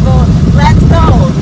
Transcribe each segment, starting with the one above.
travel. Let's go!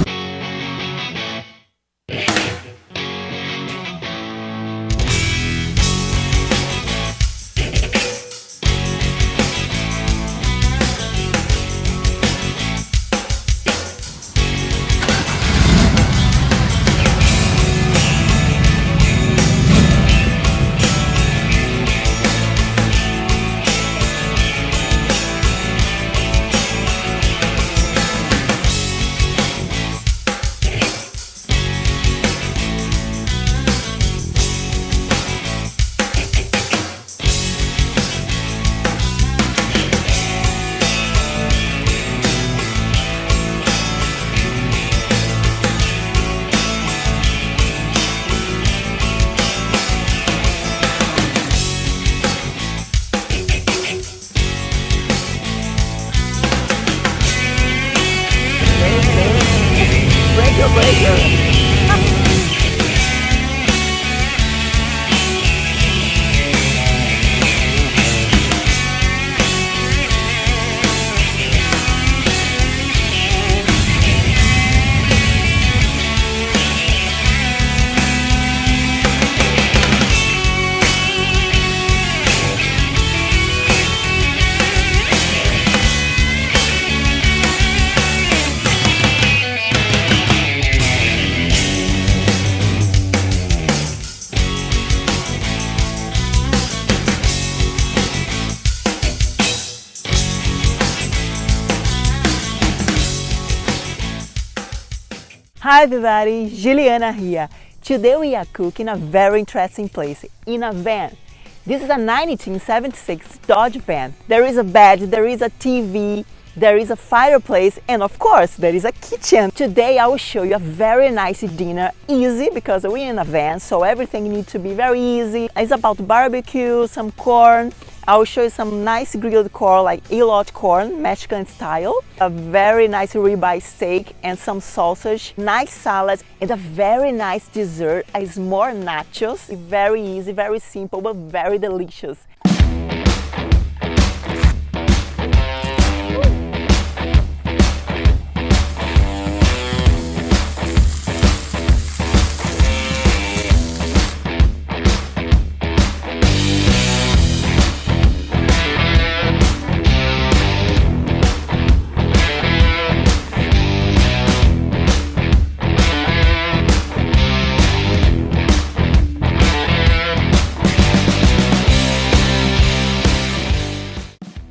Hi everybody, Juliana here. Today we are cooking a very interesting place, in a van. This is a 1976 Dodge van. There is a bed, there is a TV, there is a fireplace, and of course there is a kitchen. Today I will show you a very nice dinner, easy because we're in a van, so everything needs to be very easy. It's about barbecue, some corn. I will show you some nice grilled corn like Elot corn, Mexican style, a very nice ribeye steak and some sausage, nice salad, and a very nice dessert, a small nachos. Very easy, very simple, but very delicious.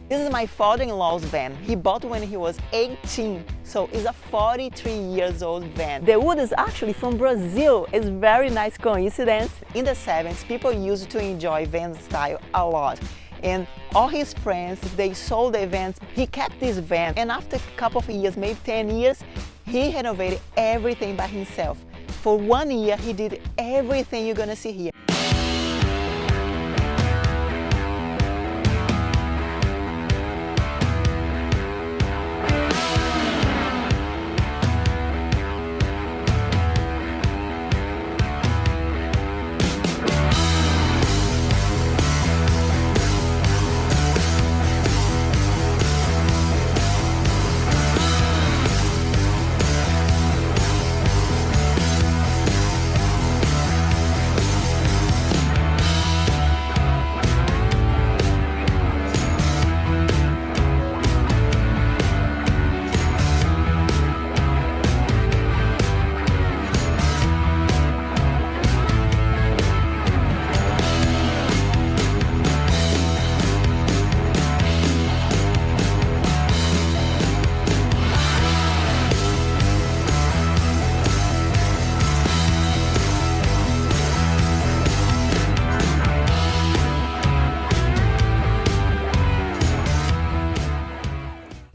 This is my father-in-law's van. He bought when he was 18, so it's a 43 years old van. The wood is actually from Brazil. It's a very nice coincidence. In the 70s, people used to enjoy van style a lot. And all his friends, they sold their vans. He kept this van, and after a couple of years, maybe 10 years, he renovated everything by himself. For 1 year, he did everything you're gonna see here.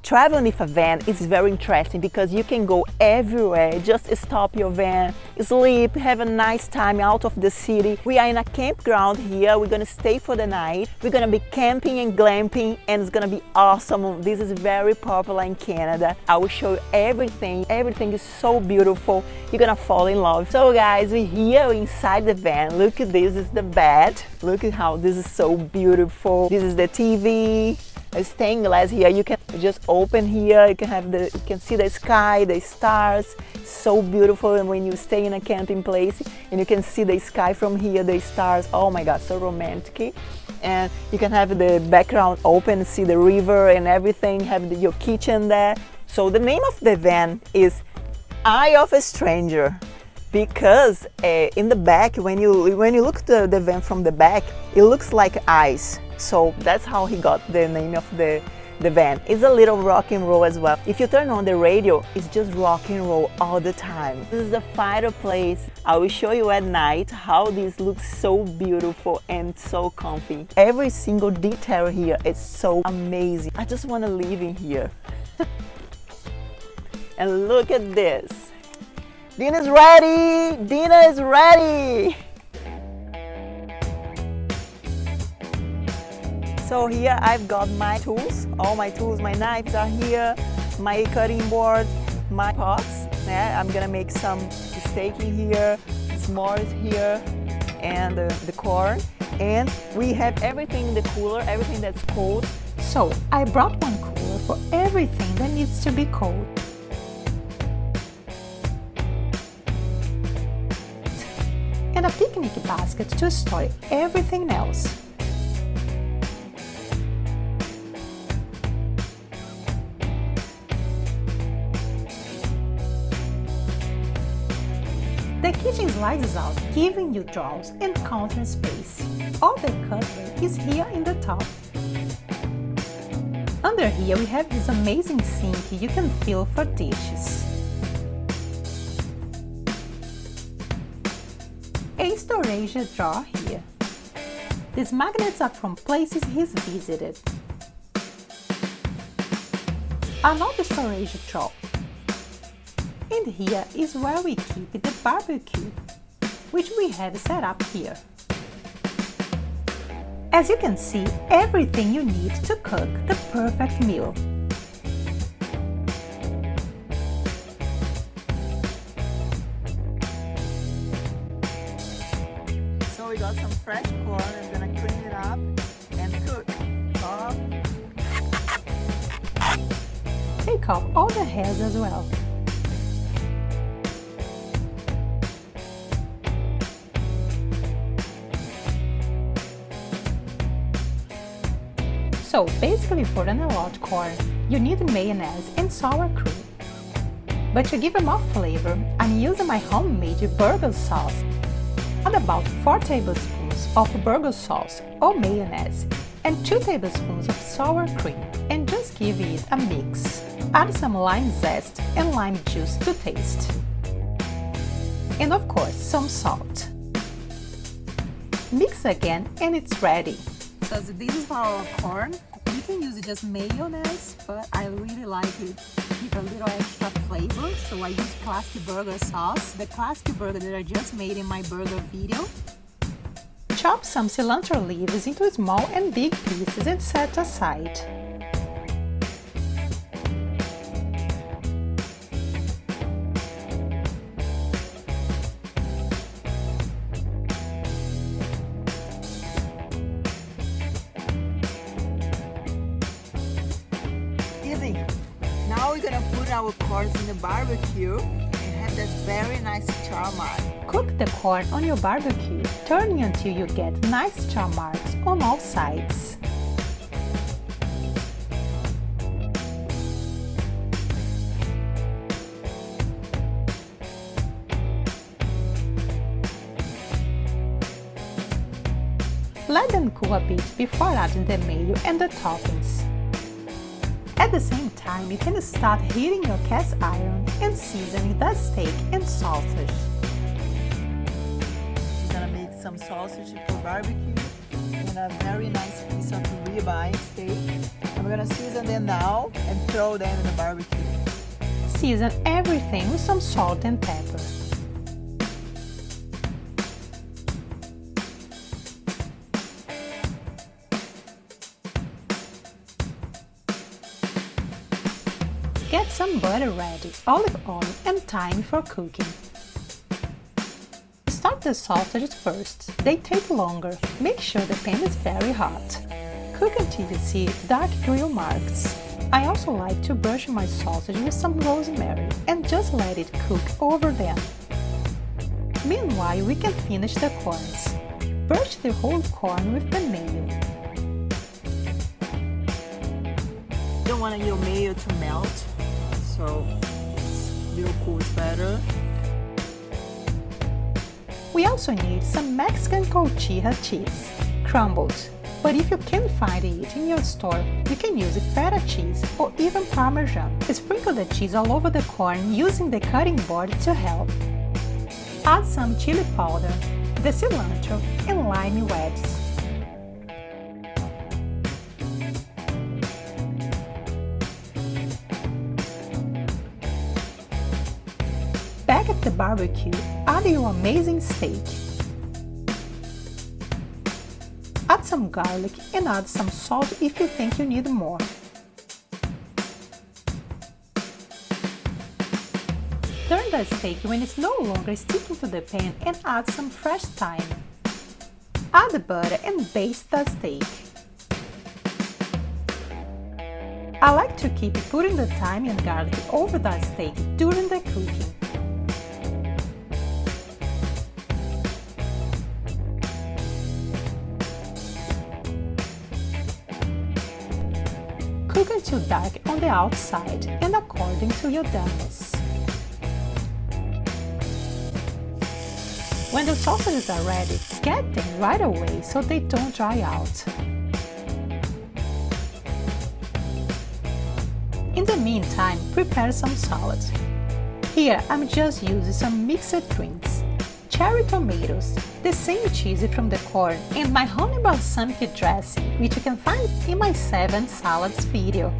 Traveling with a van is very interesting because you can go everywhere. Just stop your van, sleep, have a nice time out of the city. We are in a campground here. We're gonna stay for the night. We're gonna be camping and glamping, and it's gonna be awesome. This is very popular in Canada. I will show you everything. Everything is so beautiful. You're gonna fall in love. So guys, we're here inside the van. Look at this, is the bed. Look at how this is so beautiful. This is the TV. stained glass here. You can just open here. You can see the sky, the stars. So beautiful. And when you stay in a camping place and you can see the sky from here, the stars. Oh my God, so romantic. And you can have the background open, see the river and everything. Have your kitchen there. So the name of the van is Eye of a Stranger, because in the back, when you look at the van from the back, it looks like eyes. So that's how he got the name of the van. It's a little rock and roll as well. If you turn on the radio, it's just rock and roll all the time. This is a fireplace. I will show you at night how this looks so beautiful and so comfy. Every single detail here is so amazing. I just want to live in here. And look at this. Dinner's ready! Dinner is ready! So here I've got my tools, all my tools, my knives are here, my cutting board, my pots. Yeah, I'm gonna make some steak in here, s'mores here, and the corn. And we have everything in the cooler, everything that's cold. So I brought one cooler for everything that needs to be cold. And a picnic basket to store everything else. The kitchen slides out, giving you drawers and counter space. All the cutlery is here in the top. Under here we have this amazing sink you can fill for dishes. A storage drawer here. These magnets are from places he's visited. Another storage drawer. And here is where we keep the barbecue, which we have set up here. As you can see, everything you need to cook the perfect meal. So we got some fresh corn. I'm gonna clean it up and cook. Take off all the hairs as well. So basically for an Elot corn, you need mayonnaise and sour cream. But to give it more flavor, I'm using my homemade burger sauce. Add about 4 tablespoons of burger sauce or mayonnaise and 2 tablespoons of sour cream and just give it a mix. Add some lime zest and lime juice to taste. And of course, some salt. Mix again and it's ready. So this is for our corn. You can use just mayonnaise, but I really like it with a little extra flavor. So I use classic burger sauce, the classic burger that I just made in my burger video. Chop some cilantro leaves into small and big pieces and set aside. Now we're gonna put our corns in the barbecue and have that very nice char mark. Cook the corn on your barbecue, turning until you get nice char marks on all sides. Let them cool a bit before adding the mayo and the toppings. At the same time, you can start heating your cast iron and seasoning the steak and sausage. I'm gonna make some sausage for barbecue and a very nice piece of ribeye steak. I'm gonna season them now and throw them in the barbecue. Season everything with some salt and pepper. Get some butter ready, olive oil and thyme for cooking. Start the sausages first. They take longer. Make sure the pan is very hot. Cook until you see dark grill marks. I also like to brush my sausage with some rosemary and just let it cook over them. Meanwhile, we can finish the corns. Brush the whole corn with the mayo. You don't want your mayo to melt, so real cool is better. We also need some Mexican Cotija cheese, crumbled. But if you can't find it in your store, you can use Feta cheese or even Parmesan. Sprinkle the cheese all over the corn using the cutting board to help. Add some chili powder, the cilantro, and lime wedges. Back at the barbecue, add your amazing steak. Add some garlic and add some salt if you think you need more. Turn the steak when it's no longer sticking to the pan and add some fresh thyme. Add the butter and baste the steak. I like to keep putting the thyme and garlic over the steak during the cooking. Cook until dark on the outside and according to your doneness. When the sausages are ready, get them right away so they don't dry out. In the meantime, prepare some salad. Here I'm just using some mixed greens, cherry tomatoes, the same cheese from the corn, and my honey balsamic dressing, which you can find in my 7 salads video.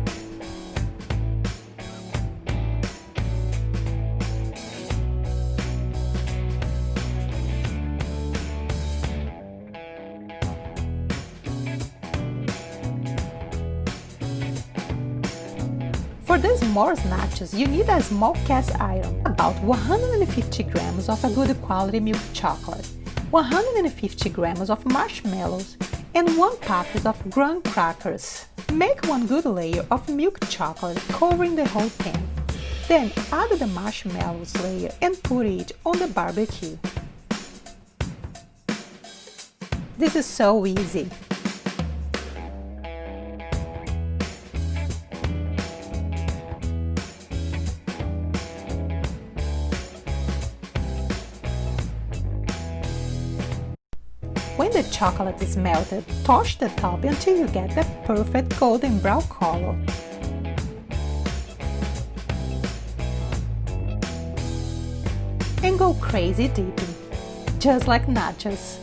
For these s'mores nachos, you need a small cast iron, about 150 grams of a good quality milk chocolate, 150 grams of marshmallows, and 1 packet of graham crackers. Make 1 good layer of milk chocolate covering the whole pan. Then add the marshmallows layer and put it on the barbecue. This is so easy. When the chocolate is melted, touch the top until you get the perfect golden brown color. And go crazy dipping, just like nachos.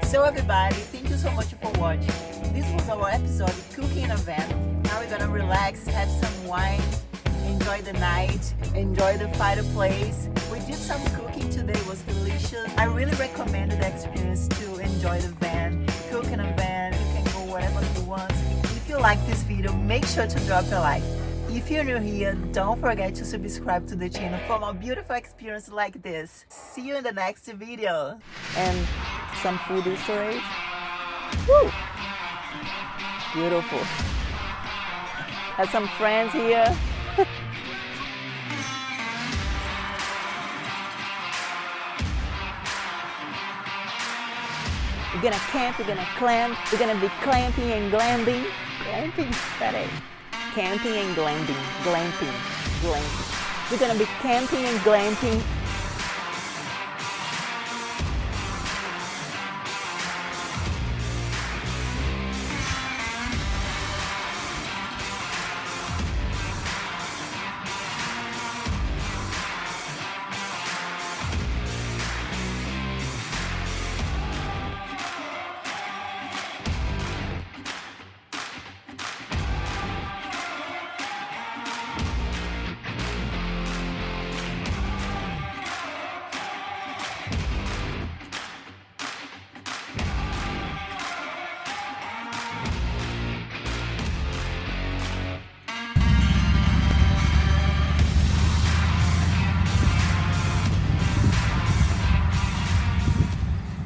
So everybody, thank you so much for watching. This was our episode Cooking in a Van. Now we're gonna relax, have some wine, enjoy the night, enjoy the fireplace. We did some cooking today, it was delicious. I really recommend the experience to enjoy the van. Cook in a van, you can go wherever you want. If you like this video, make sure to drop a like. If you're new here, don't forget to subscribe to the channel for more beautiful experience like this. See you in the next video. And some food Easter eggs. Woo! Beautiful. Have some friends here. We're gonna camp, we're gonna clamp, we're gonna be clamping and glamping. Glamping? Peraí. Camping and glamping. Glamping. Glamping. We're gonna be camping and glamping